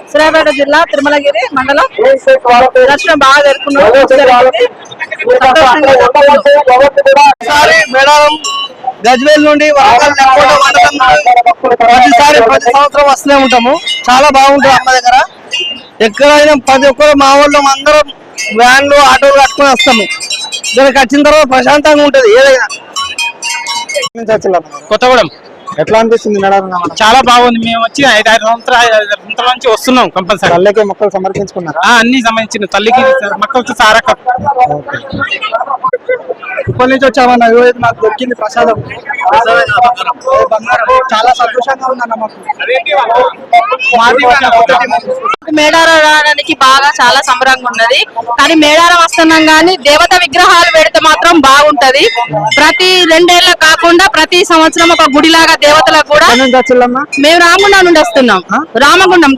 సూర్యాపేట జిల్లా తిరుమలగిరి మండలం దర్శనం బాగా జరుపుకున్నాం. గజ్వేల్ నుండి ప్రతిసారి ప్రతి సంవత్సరం వస్తూనే ఉంటాము. చాలా బాగుంటుంది అమ్మ దగ్గర. ఎక్కడైనా ప్రతి ఒక్కరు మా ఊళ్ళో అందరం వ్యాన్లు ఆటోలు కట్టుకుని వస్తాము. ఇక్కడికి వచ్చిన తర్వాత ప్రశాంతంగా ఉంటది. ఏదైనా కొత్తగూడెం ఎట్లా అనిపిస్తుంది మేడం? చాలా బాగుంది. మేము వచ్చి 5 సంవత్సరాల నుంచి వస్తున్నాం. కంపల్సరీ తల్లికి మొక్కలు సమర్పించుకున్నారా? అన్ని సంబంధించిన తల్లికి మొక్కలతో సారక ఇప్పటి నుంచి వచ్చామన్న నాకు దొరికింది ప్రసాదం. బంగారం చాలా సంతోషంగా ఉందన్న మాకు. మేడారం రావడానికి బాగా చాలా సంబరంగా ఉన్నది. కానీ మేడారం వస్తున్నాం గానీ దేవత విగ్రహాలు పెడితే మాత్రం బాగుంటది. ప్రతి 2 ఏళ్ళ కాకుండా ప్రతి సంవత్సరం ఒక గుడిలాగా దేవతలకు కూడా. మేము రామగుండం నుండి వస్తున్నాం. రామగుండం